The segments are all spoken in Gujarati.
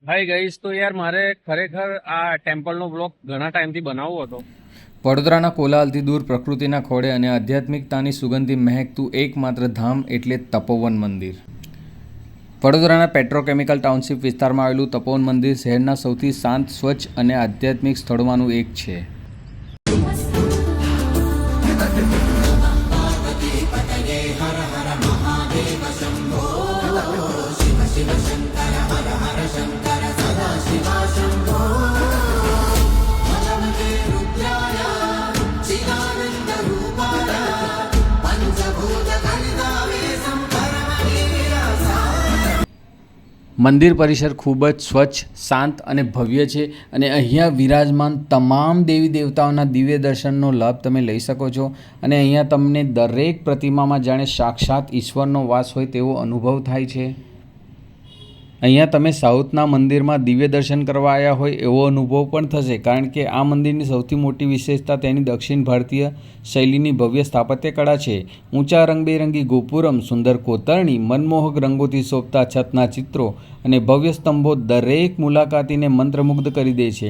હાય ગાઈસ, તો યાર મારે ખરેખર આ ટેમ્પલનો બ્લોગ ઘણા ટાઈમથી બનાવવો હતો. વડોદરાના કોલાહલથી દૂર પ્રકૃતિના ખોળે અને આધ્યાત્મિકતાની સુગંધથી મહેકતું એકમાત્ર ધામ એટલે તપોવન મંદિર. વડોદરાના પેટ્રોકેમિકલ ટાઉનશીપ વિસ્તારમાં આવેલું તપોવન મંદિર શહેરના સૌથી શાંત, સ્વચ્છ અને આધ્યાત્મિક સ્થળોમાંનું એક છે. મંદિર પરિસર ખૂબ જ સ્વચ્છ, શાંત અને ભવ્ય છે અને અહીંયા વિરાજમાન તમામ દેવી દેવતાઓના દિવ્ય દર્શનનો લાભ તમે લઈ શકો છો. અને અહીંયા તમને દરેક પ્રતિમામાં જાણે સાક્ષાત ઈશ્વરનો વાસ હોય તેવો અનુભવ થાય છે. અહીંયા તમે સાઉથના મંદિરમાં દિવ્ય દર્શન કરવા આવ્યા હોય એવો અનુભવ પણ થશે, કારણ કે આ મંદિરની સૌથી મોટી વિશેષતા તેની દક્ષિણ ભારતીય શૈલીની ભવ્ય સ્થાપત્ય કળા છે. ઊંચા રંગબેરંગી ગોપુરમ, સુંદર કોતરણી, મનમોહક રંગોથી શોભતા છતના ચિત્રો અને ભવ્ય સ્તંભો દરેક મુલાકાતીને મંત્રમુગ્ધ કરી દે છે.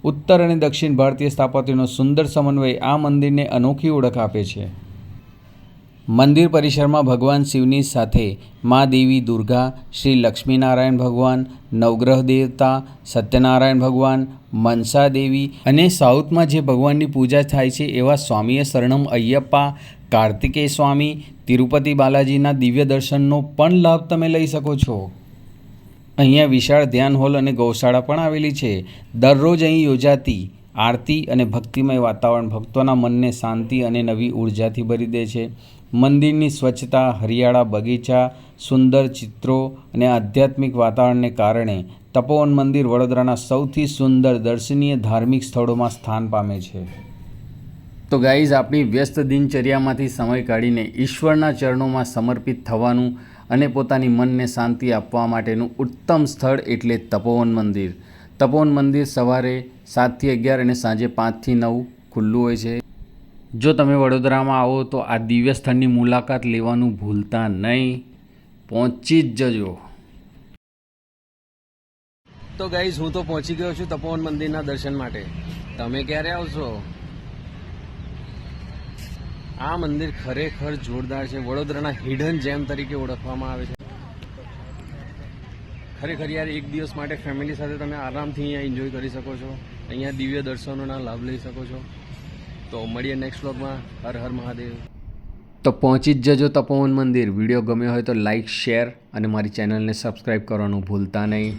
ઉત્તર અને દક્ષિણ ભારતીય સ્થાપત્યનો સુંદર સમન્વય આ મંદિરને અનોખી ઓળખ આપે છે. મંદિર પરિસરમાં ભગવાન શિવની સાથે મા દેવી દુર્ગા, શ્રી લક્ષ્મીનારાયણ ભગવાન, નવગ્રહ દેવતા, સત્યનારાયણ ભગવાન, મનસા દેવી અને સાઉથમાં જે ભગવાનની પૂજા થાય છે એવા સ્વામીએ શરણમ અય્યપ્પા, કાર્તિકેય સ્વામી, તિરુપતિ બાલાજીના દિવ્ય દર્શનનો પણ લાભ તમે લઈ શકો છો. અહીંયા વિશાળ ધ્યાન હોલ અને ગૌશાળા પણ આવેલી છે. દરરોજ અહીં યોજાતી આરતી અને ભક્તિમય વાતાવરણ ભક્તોના મનને શાંતિ અને નવી ઉર્જાથી ભરી દે છે. મંદિરની સ્વચ્છતા, હરિયાળા બગીચા, સુંદર ચિત્રો અને આધ્યાત્મિક વાતાવરણને કારણે તપોવન મંદિર વડોદરાના સૌથી સુંદર દર્શનીય ધાર્મિક સ્થળોમાં સ્થાન પામે છે. તો ગાઈઝ, આપણી વ્યસ્ત દિનચર્યામાંથી સમય કાઢીને ઈશ્વરના ચરણોમાં સમર્પિત થવાનું અને પોતાની મનને શાંતિ આપવા માટેનું ઉત્તમ સ્થળ એટલે તપોવન મંદિર. તપોવન મંદિર સવારે 7 થી 11 અને સાંજે 5 થી 9 ખુલ્લું હોય છે. જો તમે વડોદરામાં આવો તો આ દિવ્ય સ્થળની મુલાકાત લેવાનું ભૂલતા નહીં. પહોંચી જ જજો. તો ગાઈસ, હું તો પહોંચી ગયો છું તપોવન મંદિરના દર્શન માટે. તમે ક્યારે આવશો? આ મંદિર ખરેખર જોરદાર છે. વડોદરાના હિડન જેમ તરીકે ઓળખવામાં આવે છે. ખરેખર યાર, એક દિવસ માટે ફેમિલી સાથે તમે આરામથી અહીંયા એન્જોય કરી શકો છો. અહીંયા દિવ્ય દર્શનોના લાભ લઈ શકો છો. તો મળીએ નેક્સ્ટ વ્લોગમાં. હર હર મહાદેવ. તો પહોંચી જ જજો તપોવન મંદિર. વિડીયો ગમ્યો હોય તો લાઇક, શેર અને મારી ચેનલને સબસ્ક્રાઈબ કરવાનું ભૂલતા નહીં.